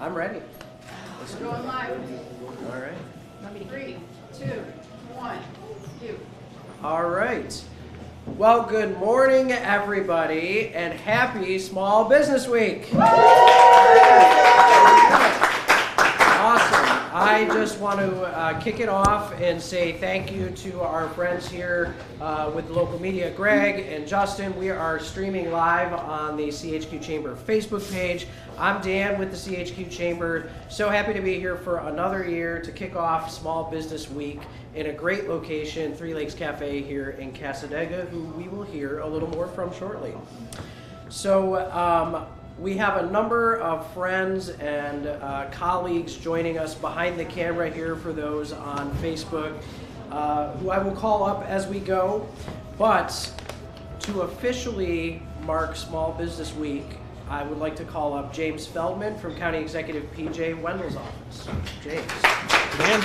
I'm ready. We're going live. All right. 3, 2, 1. You. All right. Well, good morning, everybody, and happy Small Business Week. Awesome. I just want to kick it off and say thank you to our friends here with the local media, Greg and Justin. We are streaming live on the CHQ Chamber Facebook page. I'm Dan with the CHQ Chamber. So happy to be here for another year to kick off Small Business Week in a great location, Three Lakes Cafe here in Cassadaga, who we will hear a little more from shortly. So we have a number of friends and colleagues joining us behind the camera here for those on Facebook, who I will call up as we go. But to officially mark Small Business Week, I would like to call up James Feldman from County Executive P.J. Wendell's office. James. Dan.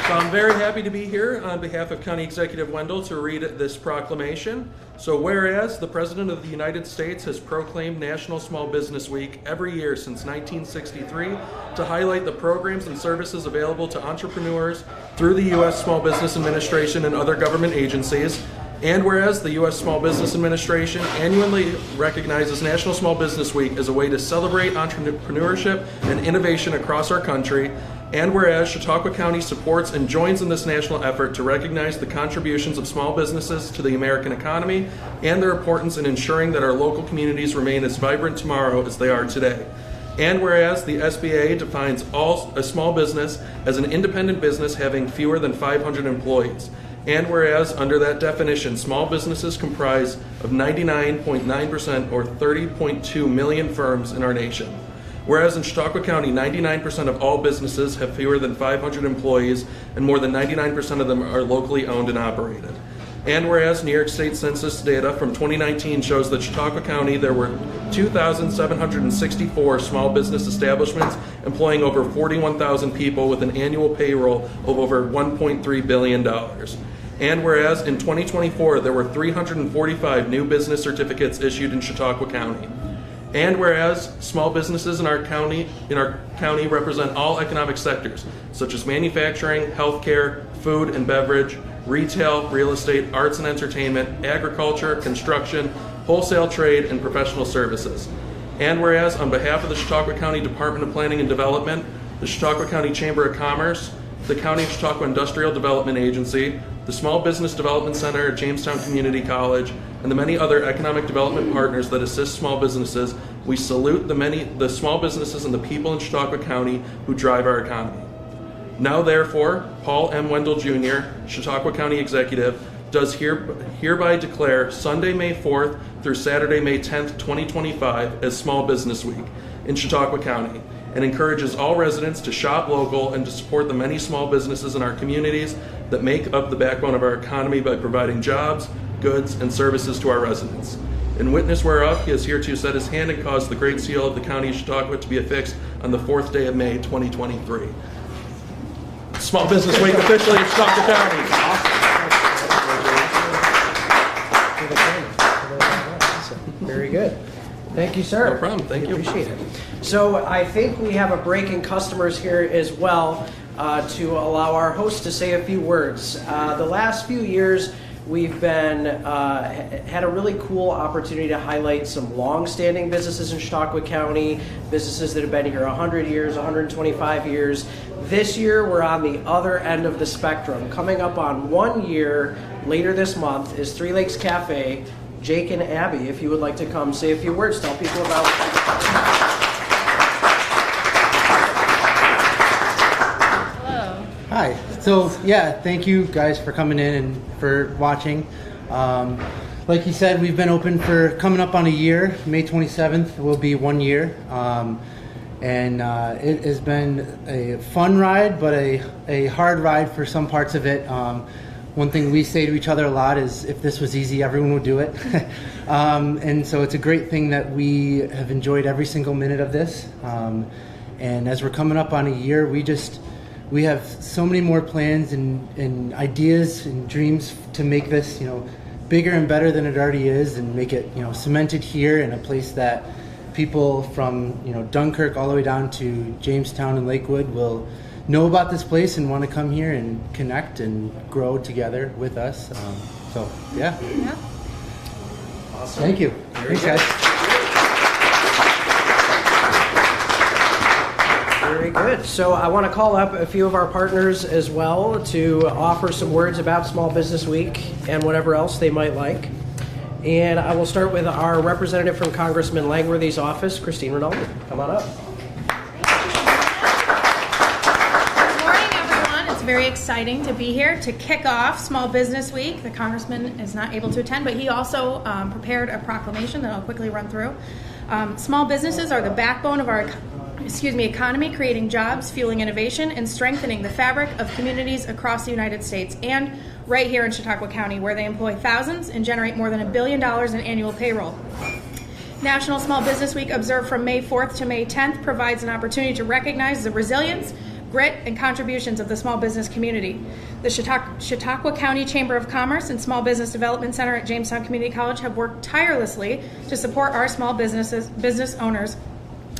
So I'm very happy to be here on behalf of County Executive Wendell to read this proclamation. So whereas the President of the United States has proclaimed National Small Business Week every year since 1963 to highlight the programs and services available to entrepreneurs through the U.S. Small Business Administration and other government agencies, and whereas the U.S. Small Business Administration annually recognizes National Small Business Week as a way to celebrate entrepreneurship and innovation across our country, and whereas Chautauqua County supports and joins in this national effort to recognize the contributions of small businesses to the American economy and their importance in ensuring that our local communities remain as vibrant tomorrow as they are today. And whereas the SBA defines a small business as an independent business having fewer than 500 employees. And whereas, under that definition, small businesses comprise of 99.9% or 30.2 million firms in our nation. Whereas in Chautauqua County, 99% of all businesses have fewer than 500 employees, and more than 99% of them are locally owned and operated. And whereas New York State Census data from 2019 shows that Chautauqua County there were 2,764 small business establishments employing over 41,000 people with an annual payroll of over $1.3 billion. And whereas in 2024 there were 345 new business certificates issued in Chautauqua County. And whereas small businesses in our county represent all economic sectors, such as manufacturing, healthcare, food and beverage, retail, real estate, arts and entertainment, agriculture, construction, wholesale trade, and professional services. And whereas on behalf of the Chautauqua County Department of Planning and Development, the Chautauqua County Chamber of Commerce, the County of Chautauqua Industrial Development Agency, the Small Business Development Center at Jamestown Community College, and the many other economic development partners that assist small businesses, we salute the small businesses and the people in Chautauqua County who drive our economy. Now therefore, Paul M. Wendell Jr., Chautauqua County Executive, does hereby declare Sunday, May 4th through Saturday, May 10th, 2025 as Small Business Week in Chautauqua County, and encourages all residents to shop local and to support the many small businesses in our communities that make up the backbone of our economy by providing jobs, goods, and services to our residents. In witness whereof, he is here to set his hand and cause the Great Seal of the County of Chautauqua to be affixed on the 4th day of May, 2023. Small Business Week officially in Chautauqua County. Very good. Thank you, sir. No problem. Thank you. Appreciate it. So I think we have a break in customers here as well to allow our host to say a few words. The last few years, we've been had a really cool opportunity to highlight some long-standing businesses in Chautauqua County, businesses that have been here 100 years, 125 years. This year, we're on the other end of the spectrum. Coming up on 1 year later this month is Three Lakes Cafe. Jake and Abby, if you would like to come say a few words, tell people about it. Hello. Hi. So yeah, thank you guys for coming in and for watching. Like you said, we've been open for coming up on a year. May 27th will be 1 year. And it has been a fun ride, but a hard ride for some parts of it. One thing we say to each other a lot is, if this was easy, everyone would do it. And so it's a great thing that we have enjoyed every single minute of this. And as we're coming up on a year, we have so many more plans and ideas and dreams to make this, bigger and better than it already is, and make it, cemented here in a place that people from Dunkirk all the way down to Jamestown and Lakewood will know about this place and want to come here and connect and grow together with us. So yeah. Awesome. Thank you. Thanks, guys. Very good. So I want to call up a few of our partners as well to offer some words about Small Business Week and whatever else they might like. And I will start with our representative from Congressman Langworthy's office, Christine Rinaldi. Come on up. Good morning, everyone. It's very exciting to be here to kick off Small Business Week. The Congressman is not able to attend, but he also prepared a proclamation that I'll quickly run through. Small businesses are the backbone of our economy, creating jobs, fueling innovation, and strengthening the fabric of communities across the United States and right here in Chautauqua County, where they employ thousands and generate more than $1 billion in annual payroll. National Small Business Week, observed from May 4th to May 10th, provides an opportunity to recognize the resilience, grit, and contributions of the small business community. The Chautauqua County Chamber of Commerce and Small Business Development Center at Jamestown Community College have worked tirelessly to support our small business owners,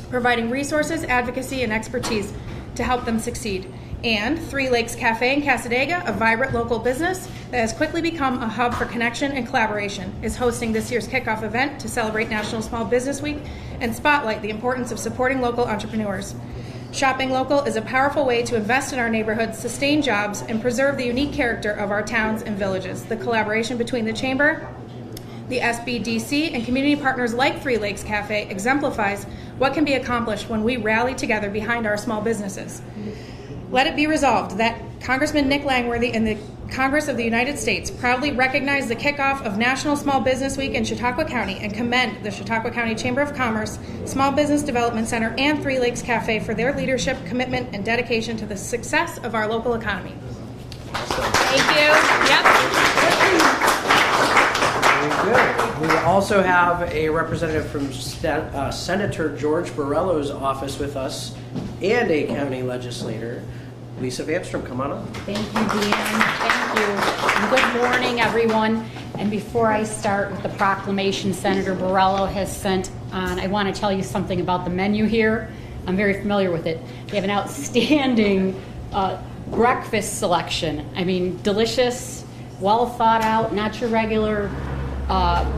providing resources, advocacy, and expertise to help them succeed. And Three Lakes Cafe in Cassadaga, a vibrant local business that has quickly become a hub for connection and collaboration, is hosting this year's kickoff event to celebrate National Small Business Week and spotlight the importance of supporting local entrepreneurs. Shopping local is a powerful way to invest in our neighborhoods, sustain jobs, and preserve the unique character of our towns and villages. The collaboration between the Chamber, the SBDC, and community partners like Three Lakes Cafe exemplifies what can be accomplished when we rally together behind our small businesses. Let it be resolved that Congressman Nick Langworthy and the Congress of the United States proudly recognize the kickoff of National Small Business Week in Chautauqua County and commend the Chautauqua County Chamber of Commerce, Small Business Development Center, and Three Lakes Cafe for their leadership, commitment, and dedication to the success of our local economy. Thank you. Yep. Very good. We also have a representative from Senator George Borrello's office with us and a county legislator. Lisa Vanstrom, come on up. Thank you, Dan. Thank you. And good morning, everyone. And before I start with the proclamation Senator Borrello has sent on, I want to tell you something about the menu here. I'm very familiar with it. They have an outstanding breakfast selection. I mean, delicious, well thought out, not your regular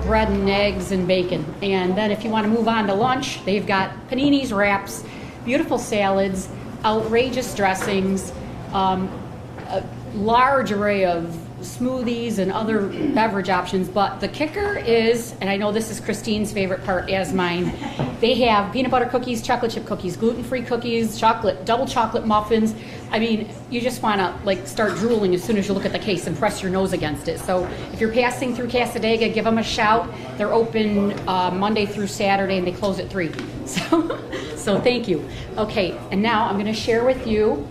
bread and eggs and bacon. And then if you want to move on to lunch, they've got paninis, wraps, beautiful salads, outrageous dressings, a large array of smoothies and other beverage options. But the kicker is, and I know this is Christine's favorite part as mine, they have peanut butter cookies, chocolate chip cookies, gluten-free cookies, double chocolate muffins. I mean, you just want to start drooling as soon as you look at the case and press your nose against it. So if you're passing through Cassadaga, give them a shout. They're open Monday through Saturday and they close at 3. So thank you. Okay, and now I'm going to share with you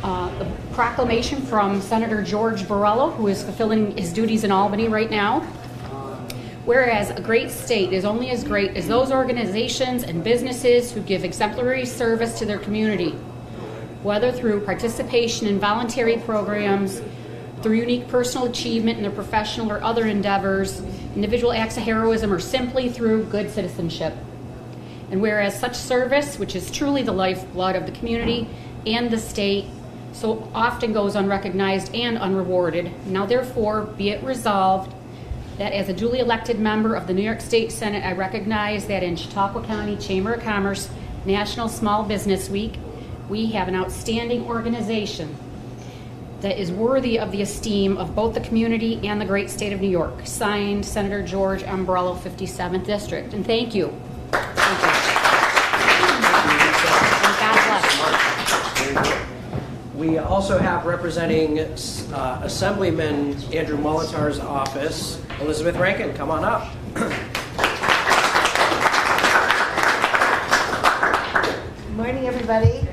the proclamation from Senator George Borrello, who is fulfilling his duties in Albany right now. Whereas a great state is only as great as those organizations and businesses who give exemplary service to their community, whether through participation in voluntary programs, through unique personal achievement in their professional or other endeavors, individual acts of heroism, or simply through good citizenship. And whereas such service, which is truly the lifeblood of the community and the state, so often goes unrecognized and unrewarded, now therefore be it resolved that as a duly elected member of the New York State Senate, I recognize that in Chautauqua County Chamber of Commerce National Small Business Week, we have an outstanding organization that is worthy of the esteem of both the community and the great state of New York. Signed, Senator George Borrello, 57th District. And thank you. Thank you. And God bless. We also have representing Assemblyman Andrew Molitor's office, Elizabeth Rankin. Come on up. Good morning, everybody.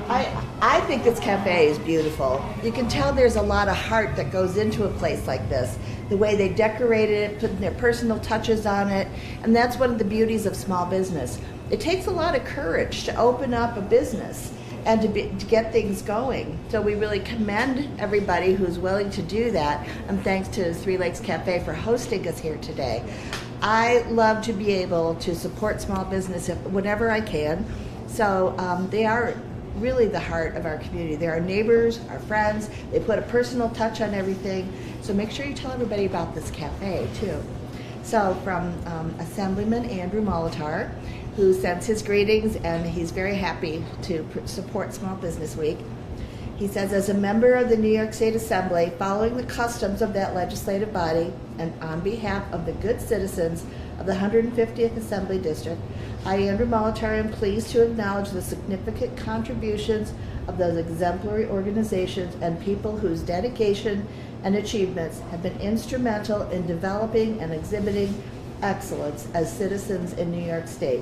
I think this cafe is beautiful. You can tell there's a lot of heart that goes into a place like this. The way they decorated it, putting their personal touches on it, and that's one of the beauties of small business. It takes a lot of courage to open up a business and to get things going. So we really commend everybody who's willing to do that, and thanks to Three Lakes Cafe for hosting us here today. I love to be able to support small business whenever I can. So they are really the heart of our community. They're our neighbors, our friends. They put a personal touch on everything. So make sure you tell everybody about this cafe too. So from Assemblyman Andrew Molitor, who sends his greetings, and he's very happy to support Small Business Week. He says, as a member of the New York State Assembly, following the customs of that legislative body, and on behalf of the good citizens of the 150th Assembly District, I, Andrew Molitor, am pleased to acknowledge the significant contributions of those exemplary organizations and people whose dedication and achievements have been instrumental in developing and exhibiting excellence as citizens in New York State.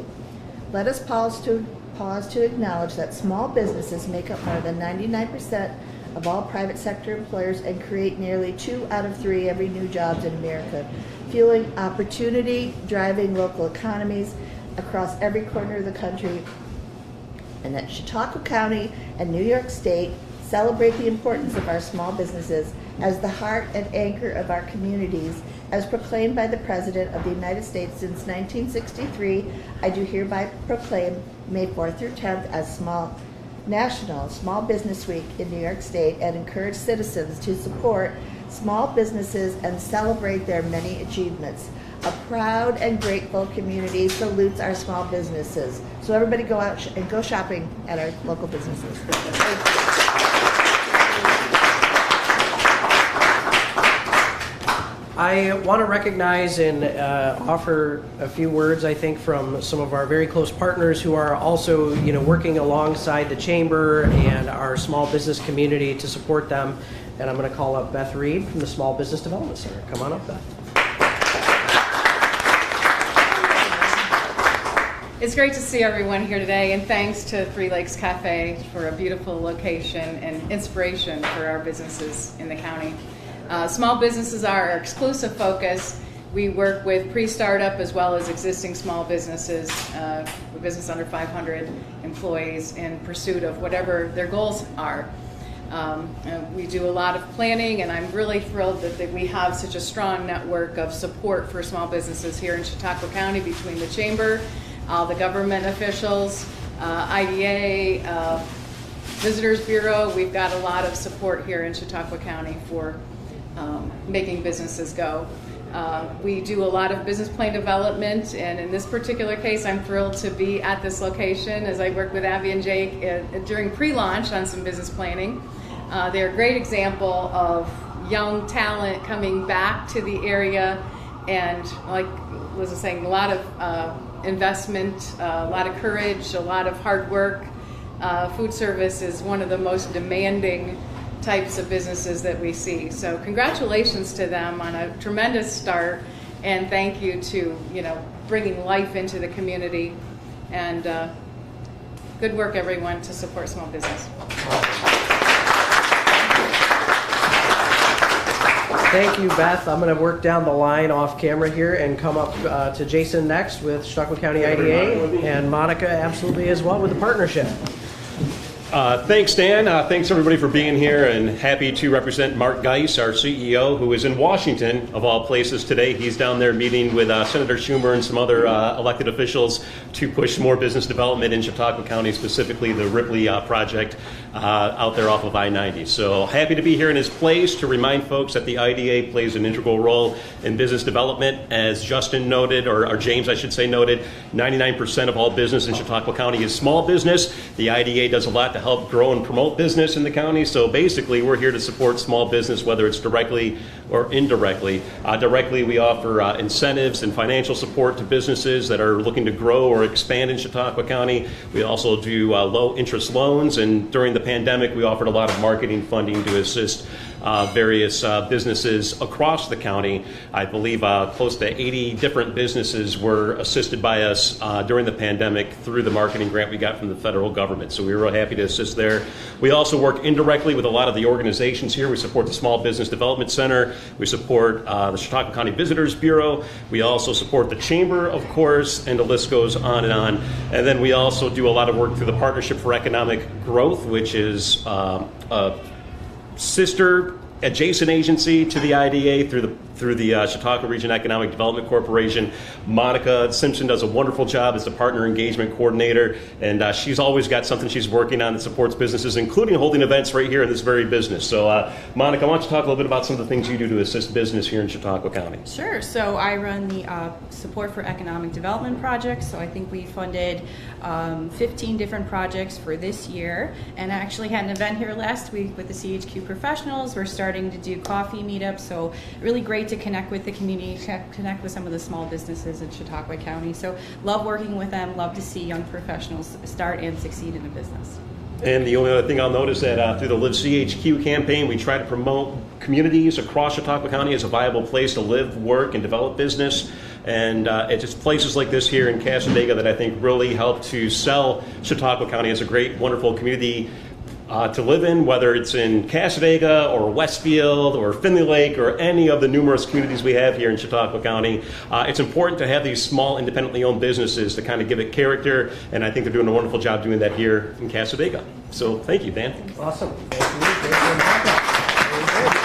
Let us pause to acknowledge that small businesses make up more than 99% of all private sector employers and create nearly 2 out of 3 every new jobs in America, fueling opportunity, driving local economies across every corner of the country. And that Chautauqua County and New York State celebrate the importance of our small businesses as the heart and anchor of our communities, as proclaimed by the President of the United States since 1963. I do hereby proclaim May 4th through 10th as National Small Business Week in New York State, and encourage citizens to support small businesses and celebrate their many achievements. A proud and grateful community salutes our small businesses. So everybody go out and go shopping at our local businesses. I want to recognize and offer a few words, I think, from some of our very close partners who are also, working alongside the Chamber and our small business community to support them. And I'm going to call up Beth Reed from the Small Business Development Center. Come on up, Beth. It's great to see everyone here today, and thanks to Three Lakes Cafe for a beautiful location and inspiration for our businesses in the county. Small businesses are our exclusive focus. We work with pre-startup as well as existing small businesses, business under 500 employees, in pursuit of whatever their goals are. We do a lot of planning, and I'm really thrilled that we have such a strong network of support for small businesses here in Chautauqua County between the Chamber, the government officials, IDA, Visitors Bureau. We've got a lot of support here in Chautauqua County for making businesses go. We do a lot of business plan development, and in this particular case, I'm thrilled to be at this location as I work with Abby and Jake during pre-launch on some business planning. They're a great example of young talent coming back to the area, and like Liz was saying, a lot of investment, a lot of courage, a lot of hard work. Food service is one of the most demanding types of businesses that we see. So congratulations to them on a tremendous start, and thank you to bringing life into the community, and good work everyone to support small business. Thank you, Beth. I'm going to work down the line off camera here and come up to Jason next with Chautauqua County IDA, and Monica absolutely as well with the partnership. Thanks, Dan. Thanks, everybody, for being here, and happy to represent Mark Geis, our CEO, who is in Washington, of all places, today. He's down there meeting with Senator Schumer and some other elected officials to push more business development in Chautauqua County, specifically the Ripley project out there off of I-90. So happy to be here in his place to remind folks that the IDA plays an integral role in business development. As Justin noted, or James, I should say, noted, 99% of all business in Chautauqua County is small business. The IDA does a lot to help grow and promote business in the county. So basically, we're here to support small business, whether it's directly or indirectly. Directly, we offer incentives and financial support to businesses that are looking to grow or expand in Chautauqua County. We also do low interest loans, and during the pandemic, we offered a lot of marketing funding to assist various businesses across the county. I believe close to 80 different businesses were assisted by us during the pandemic through the marketing grant we got from the federal government. So we were real happy to assist there. We also work indirectly with a lot of the organizations here. We support the Small Business Development Center. We support the Chautauqua County Visitors Bureau. We also support the Chamber, of course, and the list goes on and on. And then we also do a lot of work through the Partnership for Economic Growth, which is a sister adjacent agency to the IDA through the through the Chautauqua Region Economic Development Corporation. Monica Simpson does a wonderful job as the Partner Engagement Coordinator, and she's always got something she's working on that supports businesses, including holding events right here in this very business. So Monica, why don't you talk a little bit about some of the things you do to assist business here in Chautauqua County? Sure. So I run the support for economic development projects. So I think we funded 15 different projects for this year, and I actually had an event here last week with the CHQ professionals. We're starting to do coffee meetups, so really great to connect with the community, connect with some of the small businesses in Chautauqua County. So love working with them, love to see young professionals start and succeed in a business. And the only other thing I'll note is that through the Live CHQ campaign, we try to promote communities across Chautauqua County as a viable place to live, work, and develop business. And it's just places like this here in Cassadaga that I think really help to sell Chautauqua County as a great, wonderful community to live in, whether it's in Cassadaga or Westfield or Finley Lake or any of the numerous communities we have here in Chautauqua County. It's important to have these small, independently owned businesses to kind of give it character, and I think they're doing a wonderful job doing that here in Cassadaga. So thank you, Dan. Awesome. Thank you. Very good.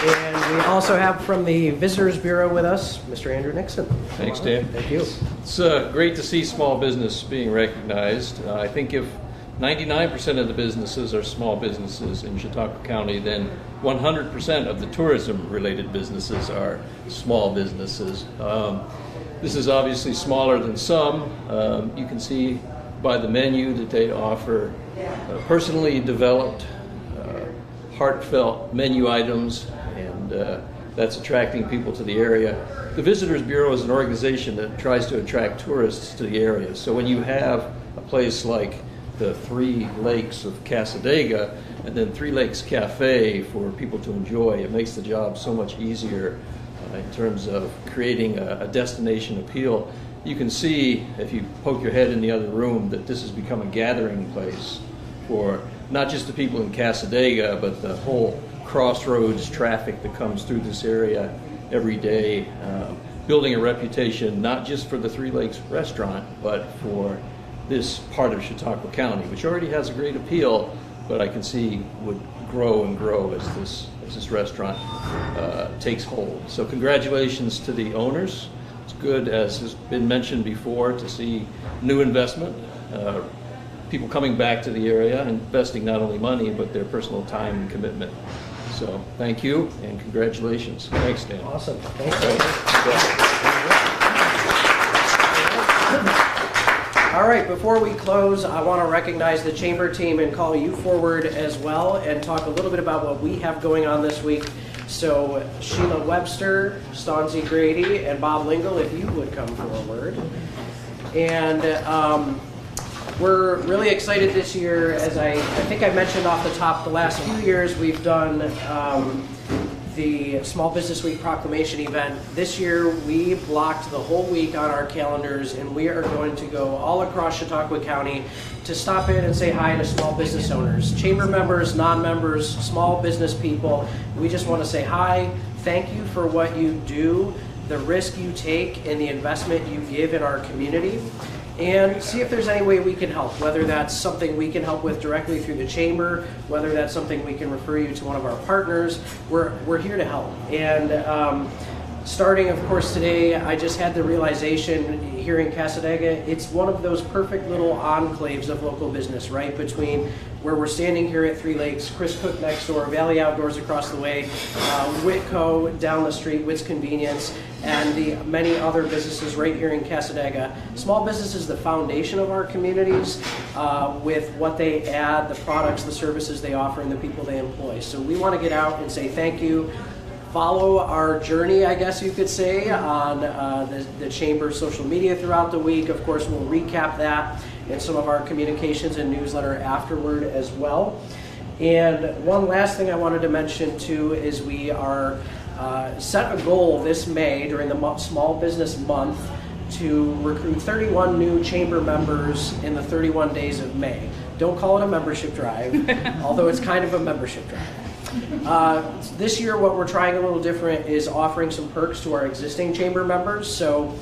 And we also have from the Visitors Bureau with us, Mr. Andrew Nixon. Thanks, Dan. Thank you. It's great to see small business being recognized. I think if 99% of the businesses are small businesses in Chautauqua County, then 100% of the tourism-related businesses are small businesses. This is obviously smaller than some. You can see by the menu that they offer personally developed, heartfelt menu items, and that's attracting people to the area. The Visitors Bureau is an organization that tries to attract tourists to the area. So when you have a place like the Three Lakes of Cassadaga and then Three Lakes Cafe for people to enjoy, it makes the job so much easier in terms of creating a destination appeal. You can see, if you poke your head in the other room, that this has become a gathering place for not just the people in Cassadaga, but the whole crossroads traffic that comes through this area every day, building a reputation not just for the Three Lakes restaurant, but for this part of Chautauqua County, which already has a great appeal, but I can see would grow and grow as this restaurant takes hold. So congratulations to the owners. It's good, as has been mentioned before, to see new investment, people coming back to the area, investing not only money, but their personal time and commitment. So thank you and congratulations. Thanks, Dan. Awesome. Thanks. All right, before we close, I want to recognize the Chamber team and call you forward as well and talk a little bit about what we have going on this week. So Sheila Webster, Stanzi Grady, and Bob Lingle, if you would come forward. And we're really excited this year. As I think I mentioned off the top, the last few years we've done the Small Business Week Proclamation event. This year we blocked the whole week on our calendars, and we are going to go all across Chautauqua County to stop in and say hi to small business owners, chamber members, non-members, small business people. We just want to say hi, thank you for what you do, the risk you take, and the investment you give in our community, and see if there's any way we can help, whether that's something we can help with directly through the chamber, whether that's something we can refer you to one of our partners. We're here to help. And starting, of course, today, I just had the realization here in Cassadaga, it's one of those perfect little enclaves of local business, right? Between where we're standing here at Three Lakes, Chris Cook next door, Valley Outdoors across the way, Whitco down the street, Witt's Convenience, and the many other businesses right here in Cassadaga. Small business is the foundation of our communities with what they add, the products, the services they offer, and the people they employ. So we want to get out and say thank you. Follow our journey, I guess you could say, on the Chamber's social media throughout the week. Of course, we'll recap that in some of our communications and newsletter afterward as well. And one last thing I wanted to mention too is we are set a goal this May during the Small Business Month to recruit 31 new Chamber members in the 31 days of May. Don't call it a membership drive, although it's kind of a membership drive. This year what we're trying a little different is offering some perks to our existing chamber members. So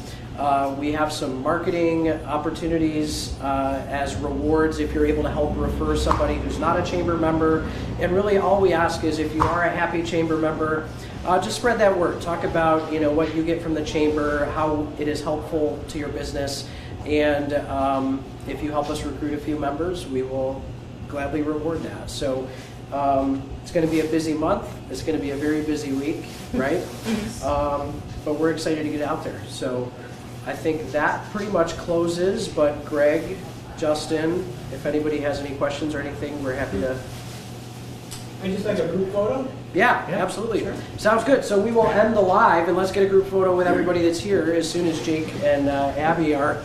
we have some marketing opportunities as rewards if you're able to help refer somebody who's not a chamber member. And really all we ask is if you are a happy chamber member, just spread that word. Talk about what you get from the chamber, how it is helpful to your business, and if you help us recruit a few members, we will gladly reward that. So it's going to be a busy month. It's going to be a very busy week, right? But we're excited to get out there. So I think that pretty much closes. But Greg, Justin, if anybody has any questions or anything, we're happy to. I just like a group photo. Yeah, absolutely. Sure. Sounds good. So we will end the live, and let's get a group photo with everybody that's here as soon as Jake and Abby are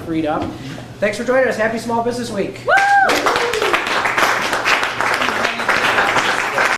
freed up. Thanks for joining us. Happy Small Business Week. Woo!